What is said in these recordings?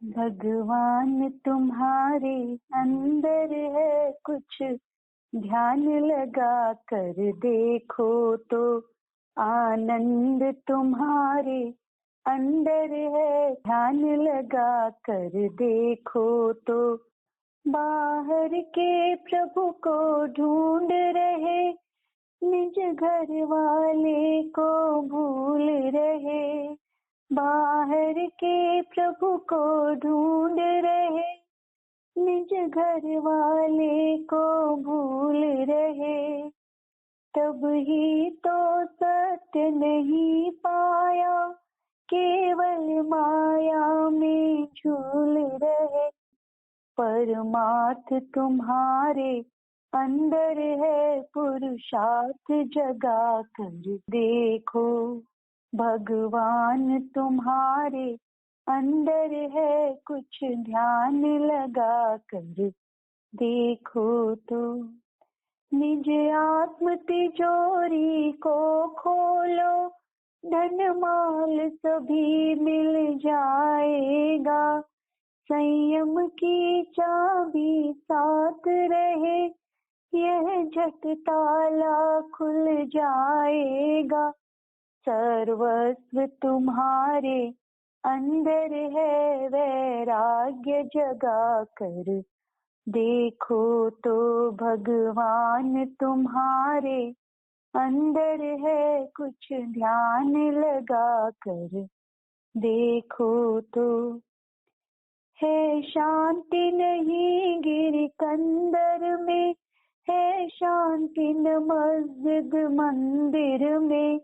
भगवान तुम्हारे अंदर है कुछ, ध्यान लगा कर देखो तो आनंद तुम्हारे अंदर है, ध्यान लगा कर देखो तो। बाहर के प्रभु को ढूंढ रहे, निज घर वाले को भूल रहे। बाहर के प्रभु को ढूंढ रहे, निज घर वाले को भूल रहे। तब ही तो सत्य नहीं पाया, केवल माया में झूल रहे। परमार्थ तुम्हारे अंदर है, पुरुषार्थ जगा कर देखो। भगवान तुम्हारे अंदर है कुछ, ध्यान लगा कर देखो तो। निज आत्म तिजोरी को खोलो, धन माल सभी मिल जाएगा। संयम की चाबी साथ रहे, यह झट ताला खुल जाएगा। सर्वस्व तुम्हारे अंदर है, वैराग्य जगा कर देखो तो। भगवान तुम्हारे अंदर है कुछ, ध्यान लगा कर देखो तो। है शांति नहीं गिर कंदर में, है शांति न मस्जिद मंदिर में।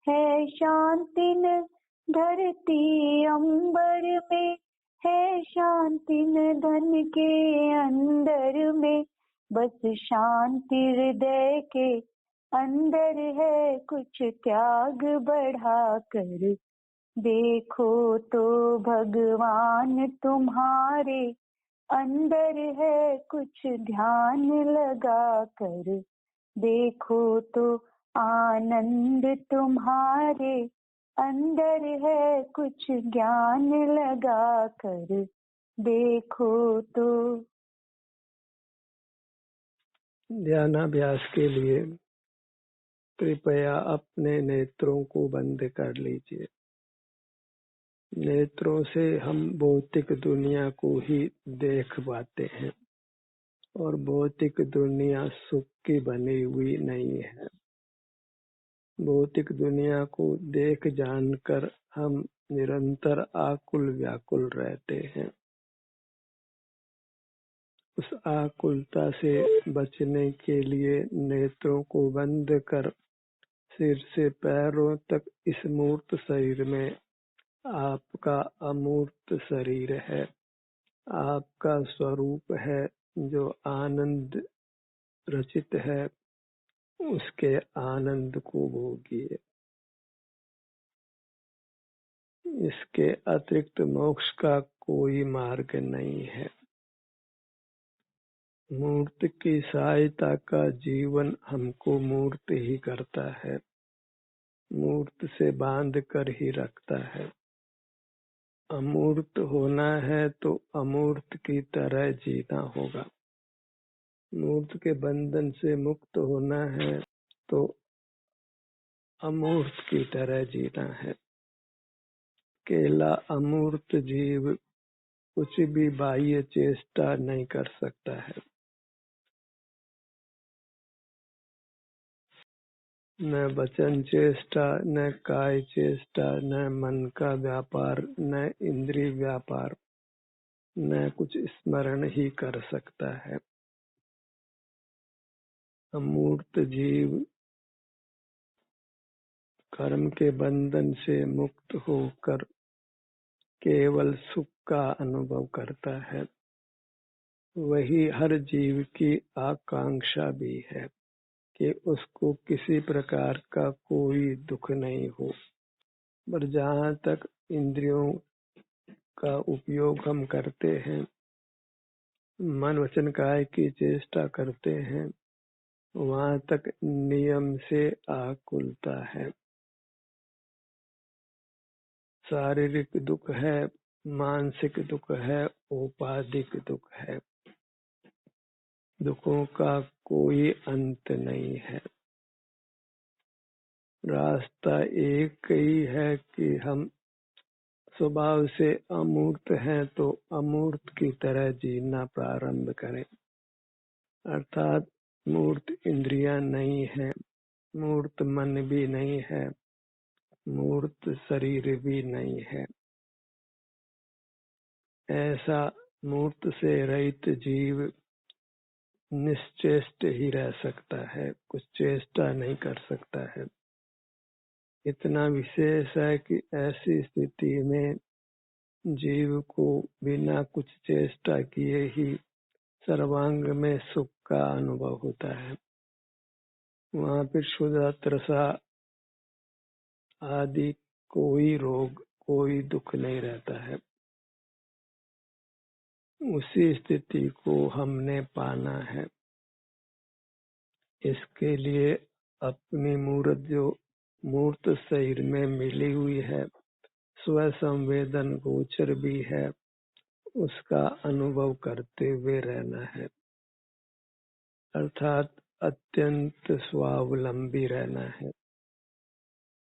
है शांति न धरती अंबर में, है शांति न धन के अंदर में। बस शांति हृदय के अंदर है, कुछ त्याग बढ़ा कर देखो तो। भगवान तुम्हारे अंदर है कुछ, ध्यान लगा कर देखो तो। आनंद तुम्हारे अंदर है कुछ, ज्ञान लगा कर देखो तो। ध्यानाभ्यास के लिए कृपया अपने नेत्रों को बंद कर लीजिए। नेत्रों से हम भौतिक दुनिया को ही देख पाते हैं और भौतिक दुनिया सुख की बनी हुई नहीं है। भौतिक दुनिया को देख जानकर हम निरंतर आकुल व्याकुल रहते हैं। उस आकुलता से बचने के लिए नेत्रों को बंद कर सिर से पैरों तक इस मूर्त शरीर में आपका अमूर्त शरीर है, आपका स्वरूप है जो आनंद रचित है, उसके आनंद को भोगिए। इसके अतिरिक्त मोक्ष का कोई मार्ग नहीं है। मूर्त की सहायता का जीवन हमको मूर्त ही करता है, मूर्त से बांध कर ही रखता है। अमूर्त होना है तो अमूर्त की तरह जीना होगा। मूर्त के बंधन से मुक्त होना है तो अमूर्त की तरह जीना है। अकेला अमूर्त जीव कुछ भी बाह्य चेष्टा नहीं कर सकता है। न वचन चेष्टा, न काय चेष्टा, न मन का व्यापार, न इंद्रिय व्यापार, न कुछ स्मरण ही कर सकता है। अमूर्त जीव कर्म के बंधन से मुक्त होकर केवल सुख का अनुभव करता है। वही हर जीव की आकांक्षा भी है कि उसको किसी प्रकार का कोई दुख नहीं हो। पर जहाँ तक इंद्रियों का उपयोग हम करते हैं, मन वचन काय की चेष्टा करते हैं, वहाँ तक नियम से आकुलता है। शारीरिक दुख है मानसिक दुख है, औपाधिक दुख है। दुखों का कोई अंत नहीं है। रास्ता एक ही है कि हम स्वभाव से अमूर्त हैं तो अमूर्त की तरह जीना प्रारंभ करें। अर्थात मूर्त इंद्रियां नहीं है, मूर्त मन भी नहीं है, मूर्त शरीर भी नहीं है। ऐसा मूर्त से रहित जीव निश्चेष्ट ही रह सकता है, कुछ चेष्टा नहीं कर सकता है। इतना विशेष है कि ऐसी स्थिति में जीव को बिना कुछ चेष्टा किए ही सर्वांग में सुख का अनुभव होता है। वहाँ पर क्षुधा, तृषा आदि कोई रोग, कोई दुख नहीं रहता है। उसी स्थिति को हमने पाना है। इसके लिए अपनी मूर्त जो मूर्त शरीर में मिली हुई है, स्व संवेदन गोचर भी है, उसका अनुभव करते हुए रहना है। अर्थात अत्यंत स्वावलंबी रहना है।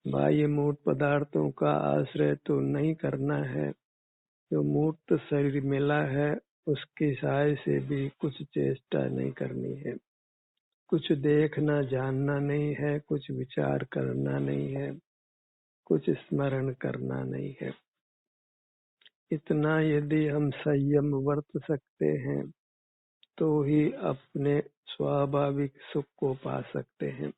बाह्य मूर्त पदार्थों का आश्रय तो नहीं करना है। जो मूर्त शरीर मिला है उसकी सहाय से भी कुछ चेष्टा नहीं करनी है। कुछ देखना जानना नहीं है, कुछ विचार करना नहीं है, कुछ स्मरण करना नहीं है। इतना यदि हम संयम वर्त सकते हैं तो ही अपने स्वाभाविक सुख को पा सकते हैं।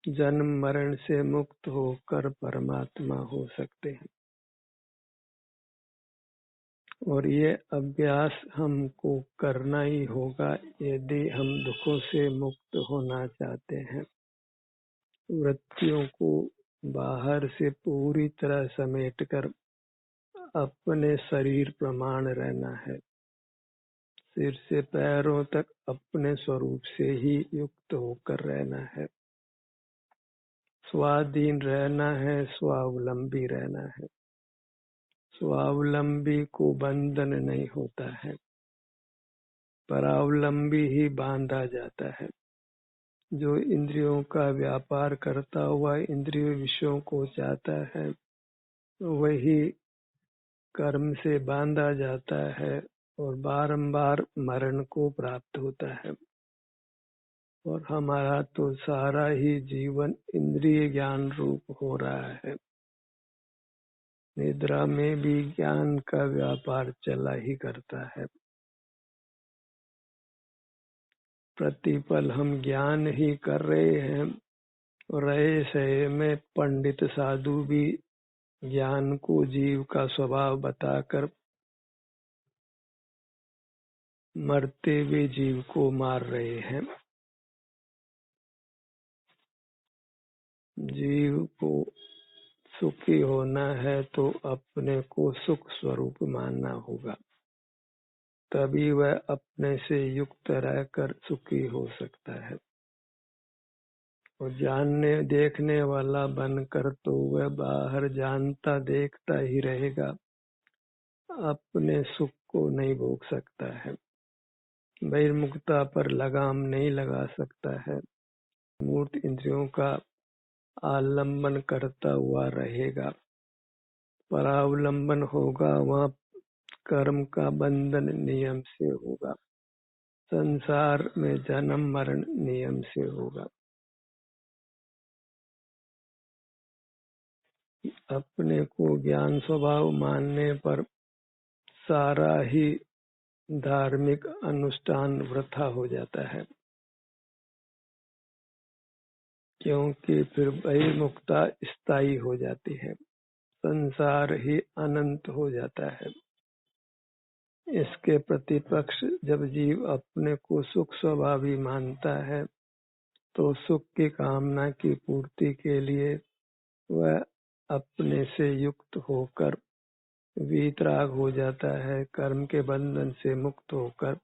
जन्म मरण से मुक्त होकर परमात्मा हो सकते हैं। और ये अभ्यास हमको करना ही होगा यदि हम दुखों से मुक्त होना चाहते हैं। वृत्तियों को बाहर से पूरी तरह समेटकर अपने शरीर प्रमाण रहना है। सिर से पैरों तक अपने स्वरूप से ही युक्त होकर रहना है। स्वाधीन रहना है, स्वावलंबी रहना है। स्वावलंबी को बंधन नहीं होता है, परावलंबी ही बांधा जाता है। जो इंद्रियों का व्यापार करता हुआ इंद्रिय विषयों को चाहता है वही कर्म से बांधा जाता है और बारंबार मरण को प्राप्त होता है। और हमारा तो सारा ही जीवन इंद्रिय ज्ञान रूप हो रहा है। निद्रा में भी ज्ञान का व्यापार चला ही करता है। प्रतिपल हम ज्ञान ही कर रहे हैं और रहे सहे में पंडित साधु भी ज्ञान को जीव का स्वभाव बताकर मरते हुए जीव को मार रहे हैं। जीव को सुखी होना है तो अपने को सुख स्वरूप मानना होगा, तभी वह अपने से युक्त रहकर सुखी हो सकता है। और जानने देखने वाला बनकर तो वह बाहर जानता देखता ही रहेगा, अपने सुख को नहीं भोग सकता है। बहिर्मुखता पर लगाम नहीं लगा सकता है। मूर्त इंद्रियों का आलंबन करता हुआ रहेगा। परावलंबन होगा वहाँ कर्म का बंधन नियम से होगा। संसार में जन्म मरण नियम से होगा। अपने को ज्ञान स्वभाव मानने पर सारा ही धार्मिक अनुष्ठान वृथा हो जाता है, क्योंकि फिर बहिर्मुखता स्थायी हो जाती है, संसार ही अनंत हो जाता है। इसके प्रतिपक्ष जब जीव अपने को सुख स्वभावी मानता है तो सुख की कामना की पूर्ति के लिए वह अपने से युक्त होकर वीतराग हो जाता है। कर्म के बंधन से मुक्त होकर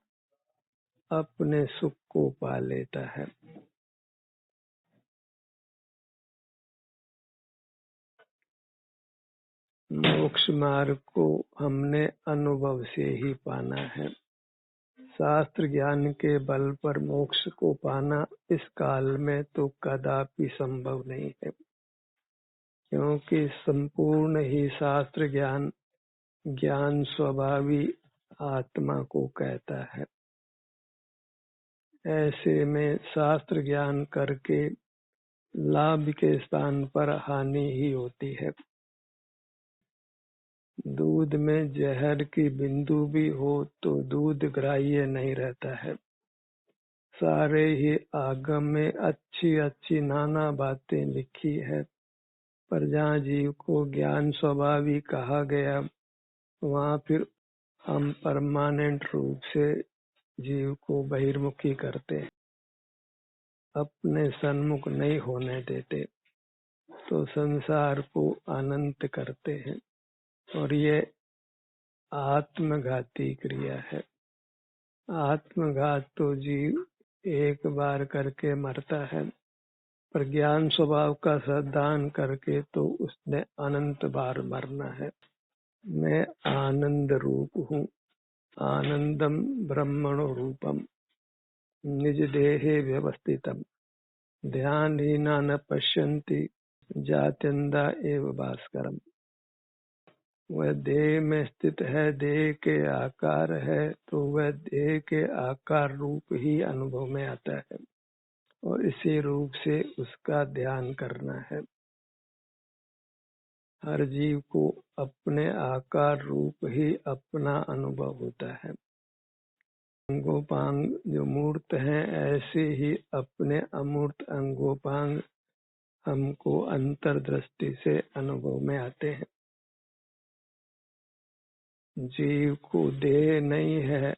अपने सुख को पा लेता है। मोक्ष मार्ग को हमने अनुभव से ही पाना है। शास्त्र ज्ञान के बल पर मोक्ष को पाना इस काल में तो कदापि संभव नहीं है, क्योंकि संपूर्ण ही शास्त्र ज्ञान स्वभावी आत्मा को कहता है। ऐसे में शास्त्र ज्ञान करके लाभ के स्थान पर हानि ही होती है। दूध में जहर की बिंदु भी हो तो दूध ग्राह्य नहीं रहता है। सारे ही आगम में अच्छी अच्छी नाना बातें लिखी है, पर जहाँ जीव को ज्ञान स्वभावी कहा गया, वहाँ फिर हम परमानेंट रूप से जीव को बहिर्मुखी करते हैं, अपने सन्मुख नहीं होने देते, तो संसार को अनंत करते हैं। और ये आत्मघाती क्रिया है। आत्मघात तो जीव एक बार करके मरता है, पर ज्ञान स्वभाव का दान करके तो उसने अनंत बार मरना है। मैं आनंद रूप हूँ, आनंदम ब्रह्मणो रूपम निज देहे व्यवस्थितम ध्यानहीना न पश्यन्ति जात्यंधा एव भास्करम। वह देह में स्थित है, देह के आकार है, तो वह देह के आकार रूप ही अनुभव में आता है और इसी रूप से उसका ध्यान करना है। हर जीव को अपने आकार रूप ही अपना अनुभव होता है। अंगोपांग जो मूर्त हैं, ऐसे ही अपने अमूर्त अंगोपांग हमको अंतर्दृष्टि से अनुभव में आते हैं। जीव को देह नहीं है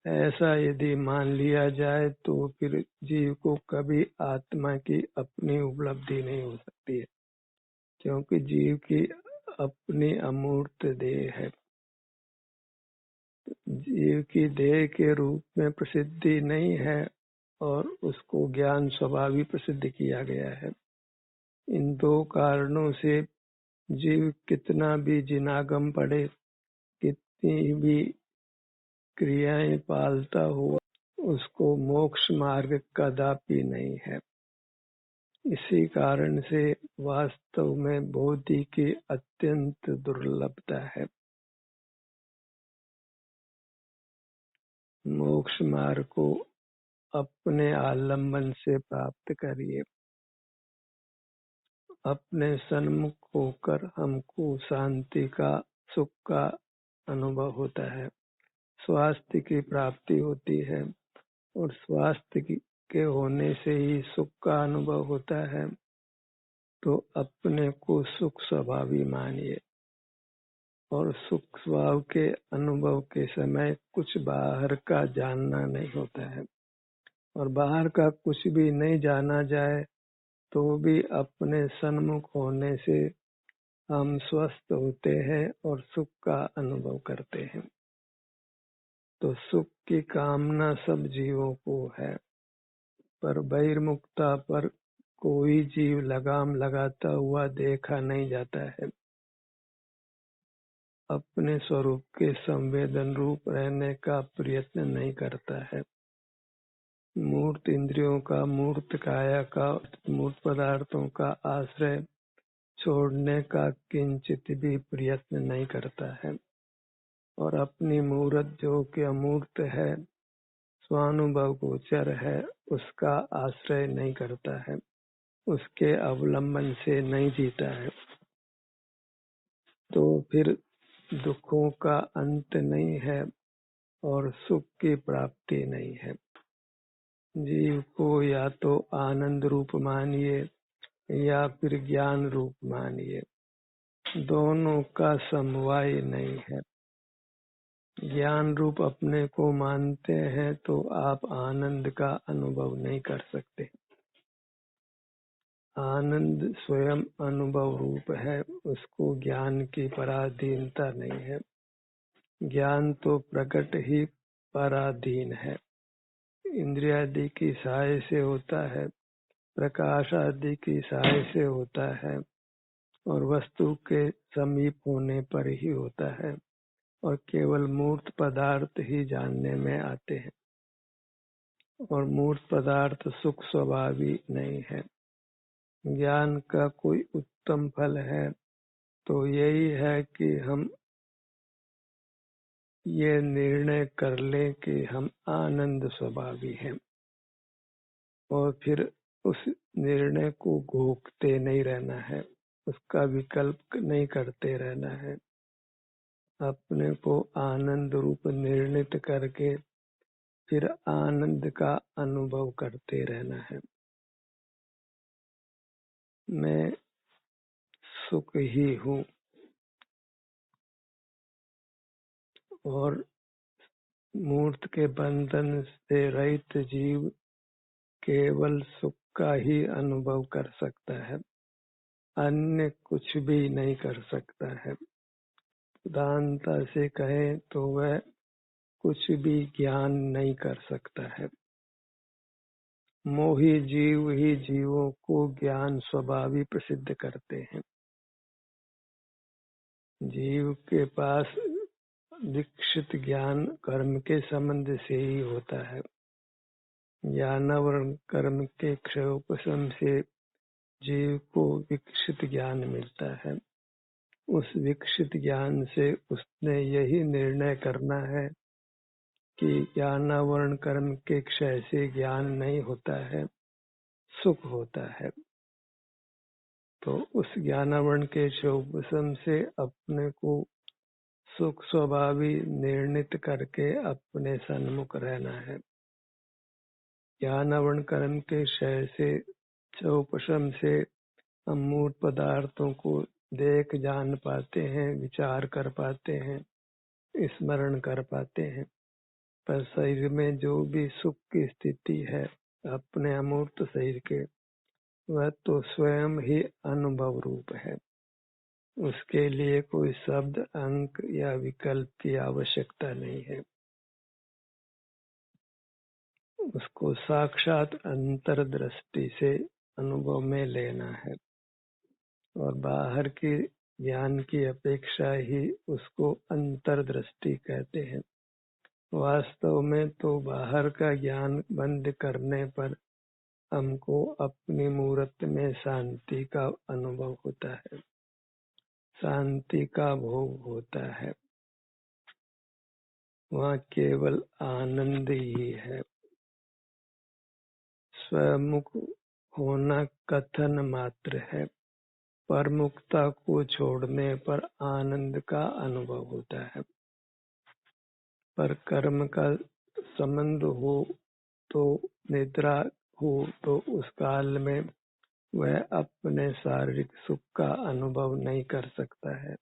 ऐसा यदि मान लिया जाए तो फिर जीव को कभी आत्मा की अपनी उपलब्धि नहीं हो सकती है, क्योंकि जीव की अपनी अमूर्त देह है। जीव की देह के रूप में प्रसिद्धि नहीं है और उसको ज्ञान स्वभावी प्रसिद्ध किया गया है। इन दो कारणों से जीव कितना भी जिनागम पड़े, कितनी भी क्रियाएं पालता हुआ, उसको मोक्ष मार्ग कदापि नहीं है। इसी कारण से वास्तव में बोधि की अत्यंत दुर्लभता है। मोक्ष मार्ग को अपने आलम्बन से प्राप्त करिए। अपने सन्मुख होकर हमको शांति का, सुख का अनुभव होता है, स्वास्थ्य की प्राप्ति होती है और स्वास्थ्य के होने से ही सुख का अनुभव होता है। तो अपने को सुख स्वभावी मानिए और सुख स्वभाव के अनुभव के समय कुछ बाहर का जानना नहीं होता है, और बाहर का कुछ भी नहीं जाना जाए तो भी अपने सन्मुख होने से हम स्वस्थ होते हैं और सुख का अनुभव करते हैं। तो सुख की कामना सब जीवों को है, पर बहिर्मुखता पर कोई जीव लगाम लगाता हुआ देखा नहीं जाता है। अपने स्वरूप के संवेदन रूप रहने का प्रयत्न नहीं करता है। मूर्त इंद्रियों का, मूर्त काया का, मूर्त पदार्थों का आश्रय छोड़ने का किंचित भी प्रयत्न नहीं करता है और अपनी मूर्त जो कि अमूर्त है, स्वानुभव गोचर है, उसका आश्रय नहीं करता है, उसके अवलंबन से नहीं जीता है। तो फिर दुखों का अंत नहीं है और सुख की प्राप्ति नहीं है। जीव को या तो आनंद रूप मानिए या फिर ज्ञान रूप मानिए, दोनों का समवाय नहीं है। ज्ञान रूप अपने को मानते हैं तो आप आनंद का अनुभव नहीं कर सकते। आनंद स्वयं अनुभव रूप है, उसको ज्ञान की पराधीनता नहीं है। ज्ञान तो प्रकट ही पराधीन है, इंद्रिय आदि की सहाय से होता है, प्रकाश आदि की सहाय से होता है, और वस्तु के समीप होने पर ही होता है और केवल मूर्त पदार्थ ही जानने में आते हैं। और मूर्त पदार्थ सुख स्वभावी नहीं है। ज्ञान का कोई उत्तम फल है तो यही है कि हम ये निर्णय कर लें कि हम आनंद स्वभावी हैं और फिर उस निर्णय को घोखते नहीं रहना है, उसका विकल्प नहीं करते रहना है। अपने को आनंद रूप निर्णित करके फिर आनंद का अनुभव करते रहना है। मैं सुख ही हूँ और मूर्त के बंधन से रहित जीव केवल सुख का ही अनुभव कर सकता है, अन्य कुछ भी नहीं कर सकता है। उदाहरणता से कहें तो वह कुछ भी ज्ञान नहीं कर सकता है। मोही जीव ही जीवों को ज्ञान स्वभावी प्रसिद्ध करते हैं। जीव के पास दीक्षित ज्ञान कर्म के संबंध से ही होता है। ज्ञानावरण कर्म के क्षयोपशम से जीव को विकसित ज्ञान मिलता है। उस विकसित ज्ञान से उसने यही निर्णय करना है कि ज्ञानावरण कर्म के क्षय से ज्ञान नहीं होता है, सुख होता है। तो उस ज्ञानावरण के क्षयोपशम से अपने को सुख स्वभावी निर्णित करके अपने सन्मुख रहना है। ज्ञानावरण कर्म के क्षय से क्षयोपशम से हम मूर्त पदार्थों को देख जान पाते हैं, विचार कर पाते हैं, स्मरण कर पाते हैं। पर शरीर में जो भी सुख की स्थिति है अपने अमूर्त शरीर के, वह तो स्वयं ही अनुभव रूप है। उसके लिए कोई शब्द, अंक या विकल्प की आवश्यकता नहीं है। उसको साक्षात अंतर्दृष्टि से अनुभव में लेना है और बाहर के ज्ञान की अपेक्षा ही उसको अंतर्दृष्टि कहते हैं। वास्तव में तो बाहर का ज्ञान बंद करने पर हमको अपनी मूर्त में शांति का अनुभव होता है, शांति का भोग होता है। वहाँ केवल आनंद ही है। स्वमुख होना कथन मात्र है, पर मुक्ता को छोड़ने पर आनंद का अनुभव होता है। पर कर्म का संबंध हो तो निद्रा हो तो उस काल में वह अपने शारीरिक सुख का अनुभव नहीं कर सकता है,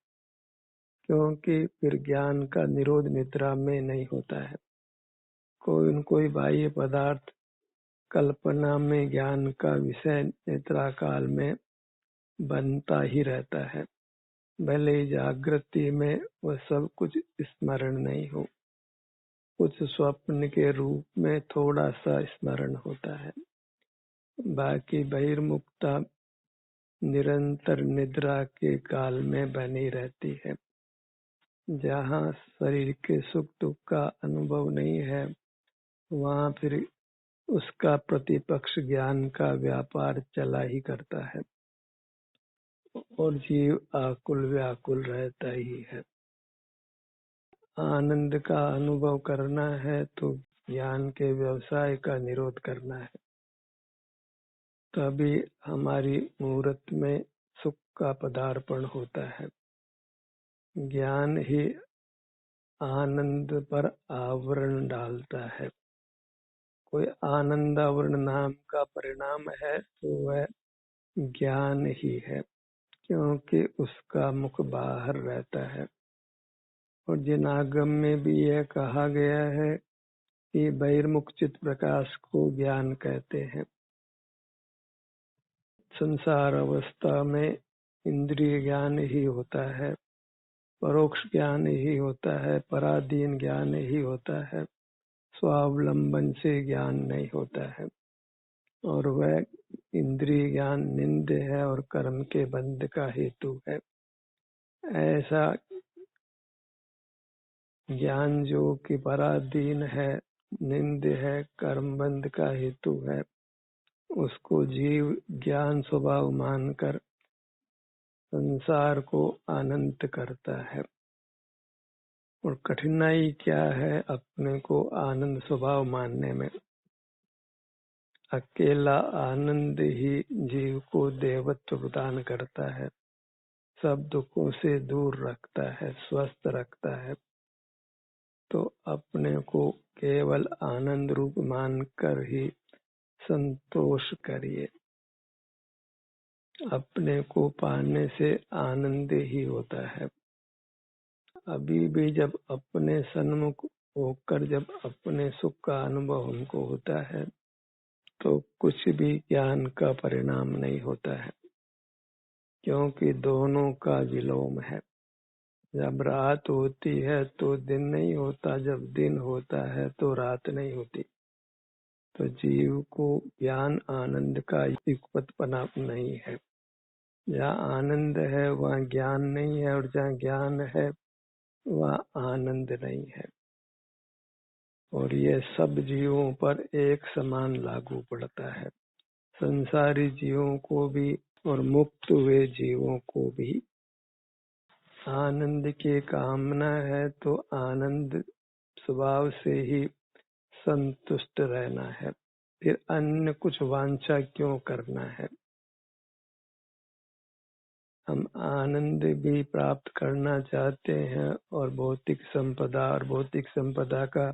क्योंकि फिर ज्ञान का निरोध निद्रा में नहीं होता है। कोई बाह्य पदार्थ कल्पना में ज्ञान का विषय निद्रा काल में बनता ही रहता है, भले ही जागृति में वह सब कुछ स्मरण नहीं हो। कुछ स्वप्न के रूप में थोड़ा सा स्मरण होता है, बाकी बहिर्मुक्ता निरंतर निद्रा के काल में बनी रहती है। जहाँ शरीर के सुख दुख का अनुभव नहीं है, वहाँ फिर उसका प्रतिपक्ष ज्ञान का व्यापार चला ही करता है और जीव आकुल व्याकुल रहता ही है। आनंद का अनुभव करना है तो ज्ञान के व्यवसाय का निरोध करना है, तभी हमारी मूर्त में सुख का पदार्पण होता है। ज्ञान ही आनंद पर आवरण डालता है। कोई आनंद आवरण नाम का परिणाम है तो वह ज्ञान ही है, क्योंकि उसका मुख बाहर रहता है। और जिनागम में भी यह कहा गया है कि बहिर्मुख चित्त प्रकाश को ज्ञान कहते हैं। संसार अवस्था में इंद्रिय ज्ञान ही होता है, परोक्ष ज्ञान ही होता है, पराधीन ज्ञान ही होता है, स्वावलंबन से ज्ञान नहीं होता है। और वह इंद्रिय ज्ञान निंद्य है और कर्म के बंध का हेतु है। ऐसा ज्ञान जो कि पराधीन है, निंद्य है, कर्म बंध का हेतु है, उसको जीव ज्ञान स्वभाव मानकर संसार को अनंत करता है। और कठिनाई क्या है अपने को आनंद स्वभाव मानने में? अकेला आनंद ही जीव को देवत्व प्रदान करता है, सब दुखों से दूर रखता है, स्वस्थ रखता है। तो अपने को केवल आनंद रूप मानकर ही संतोष करिए। अपने को पाने से आनंद ही होता है। अभी भी जब अपने सन्मुख होकर जब अपने सुख का अनुभव हमको होता है तो कुछ भी ज्ञान का परिणाम नहीं होता है, क्योंकि दोनों का विलोम है। जब रात होती है तो दिन नहीं होता, जब दिन होता है तो रात नहीं होती। तो जीव को ज्ञान आनंद का युगपतपना नहीं है। जहाँ आनंद है वहाँ ज्ञान नहीं है, और जहाँ ज्ञान है वहाँ आनंद नहीं है। और ये सब जीवों पर एक समान लागू पड़ता है, संसारी जीवों को भी और मुक्त हुए जीवों को भी। आनंद की कामना है तो आनंद स्वभाव से ही संतुष्ट रहना है, फिर अन्य कुछ वांछा क्यों करना है? हम आनंद भी प्राप्त करना चाहते हैं और भौतिक संपदा और भौतिक संपदा का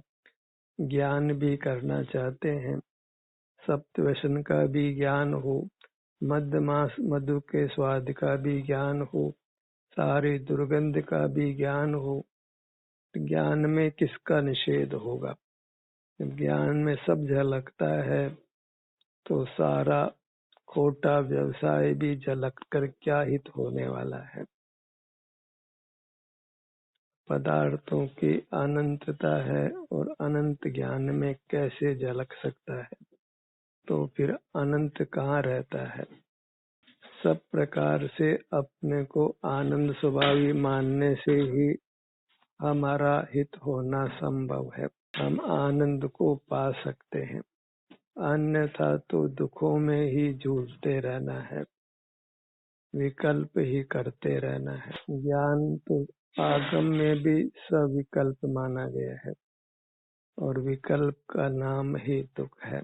ज्ञान भी करना चाहते हैं। सप्तव्यसन का भी ज्ञान हो, मध्यमास मधु के स्वाद का भी ज्ञान हो, सारी दुर्गंध का भी ज्ञान हो। ज्ञान में किसका निषेध होगा? जब ज्ञान में सब झलकता है तो सारा खोटा व्यवसाय भी झलक कर क्या हित होने वाला है? पदार्थों की अनंतता है और अनंत ज्ञान में कैसे झलक सकता है? तो फिर अनंत कहाँ रहता है? सब प्रकार से अपने को आनंद स्वभावी मानने से ही हमारा हित होना संभव है। हम आनंद को पा सकते हैं, अन्यथा तो दुखों में ही जूझते रहना है, विकल्प ही करते रहना है। ज्ञान तो आगम में भी सविकल्प माना गया है, और विकल्प का नाम ही दुख है।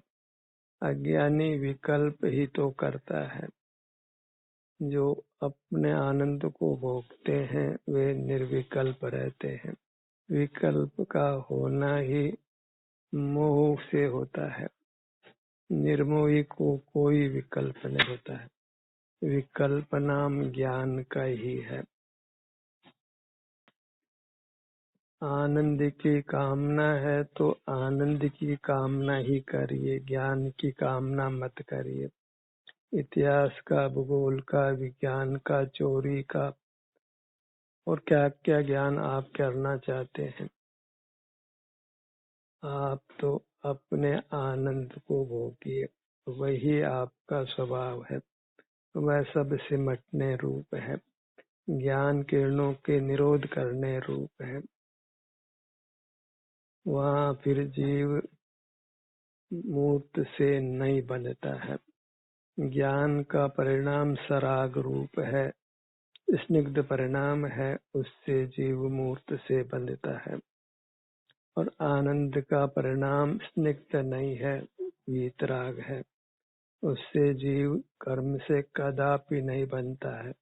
अज्ञानी विकल्प ही तो करता है। जो अपने आनंद को भोगते हैं वे निर्विकल्प रहते हैं। विकल्प का होना ही मोह से होता है। निर्मोही को कोई विकल्प नहीं होता है। विकल्प नाम ज्ञान का ही है। आनंद की कामना है तो आनंद की कामना ही करिए, ज्ञान की कामना मत करिए। इतिहास का, भूगोल का, विज्ञान का, चोरी का और क्या क्या ज्ञान आप करना चाहते हैं? आप तो अपने आनंद को भोगिए, वही आपका स्वभाव है। वह सब सिमटने रूप है, ज्ञान किरणों के निरोध करने रूप है। वहाँ फिर जीव मूर्त से नहीं बनता है। ज्ञान का परिणाम सराग रूप है, स्निग्ध परिणाम है, उससे जीव मूर्त से बनता है। और आनंद का परिणाम स्निग्ध नहीं है, वीतराग है, उससे जीव कर्म से कदापि नहीं बनता है,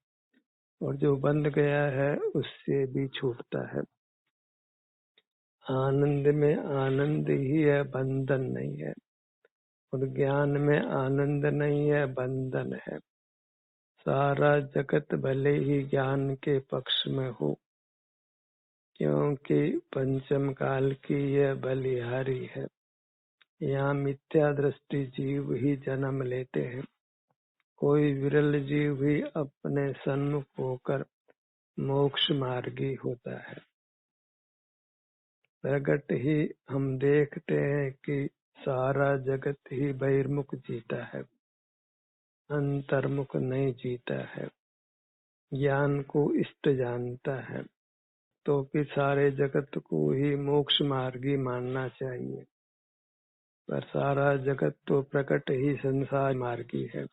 और जो बंध गया है उससे भी छूटता है। आनंद में आनंद ही है, बंधन नहीं है, और ज्ञान में आनंद नहीं है, बंधन है। सारा जगत भले ही ज्ञान के पक्ष में हो, क्योंकि पंचम काल की यह बलिहारी है। यहाँ मिथ्या दृष्टि जीव ही जन्म लेते हैं। कोई विरल जीव ही अपने सन्मुख होकर मोक्ष मार्गी होता है। प्रगट ही हम देखते हैं कि सारा जगत ही बहिर्मुख जीता है, अंतर्मुख नहीं जीता है। ज्ञान को इष्ट जानता है तो फिर सारे जगत को ही मोक्ष मार्गी मानना चाहिए, पर सारा जगत तो प्रकट ही संसार मार्गी है,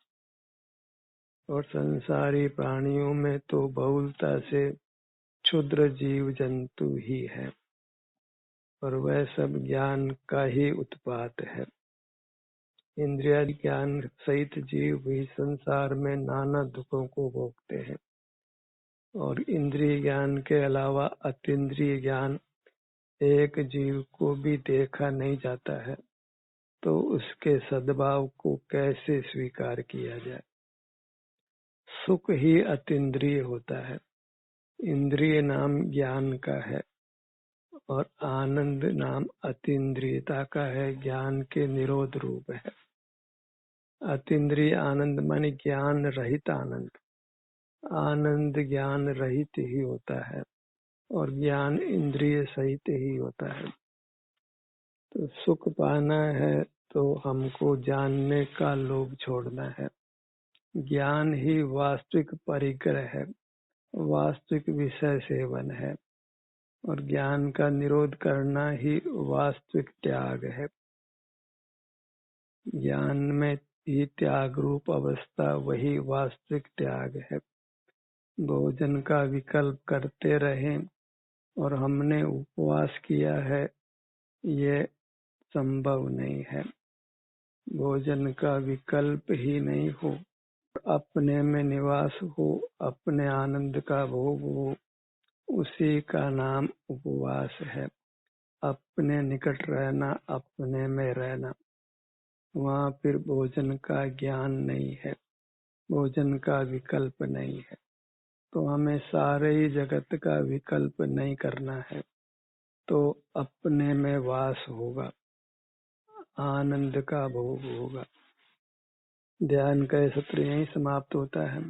और संसारी प्राणियों में तो बहुलता से क्षुद्र जीव जंतु ही है, और वह सब ज्ञान का ही उत्पात है। इंद्रिय ज्ञान सहित जीव भी संसार में नाना दुखों को भोगते हैं, और इंद्रिय ज्ञान के अलावा अतीन्द्रिय ज्ञान एक जीव को भी देखा नहीं जाता है, तो उसके सद्भाव को कैसे स्वीकार किया जाए। सुख ही अतीन्द्रिय होता है, इंद्रिय नाम ज्ञान का है, और आनंद नाम अतीन्द्रियता का है, ज्ञान के निरोध रूप है। अतीन्द्रिय आनंद माने ज्ञान रहित आनंद, आनंद ज्ञान रहित ही होता है, और ज्ञान इंद्रिय सहित ही होता है। तो सुख पाना है तो हमको जानने का लोभ छोड़ना है। ज्ञान ही वास्तविक परिग्रह है, वास्तविक विषय सेवन है, और ज्ञान का निरोध करना ही वास्तविक त्याग है। ज्ञान में ही त्याग रूप अवस्था वही वास्तविक त्याग है। भोजन का विकल्प करते रहें और हमने उपवास किया है, ये संभव नहीं है। भोजन का विकल्प ही नहीं हो, अपने में निवास हो, अपने आनंद का भोग हो, उसी का नाम उपवास है। अपने निकट रहना, अपने में रहना, वहाँ फिर भोजन का ज्ञान नहीं है, भोजन का विकल्प नहीं है। तो हमें सारे ही जगत का विकल्प नहीं करना है, तो अपने में वास होगा, आनंद का भोग होगा। ध्यान का सत्र यहीं समाप्त होता है।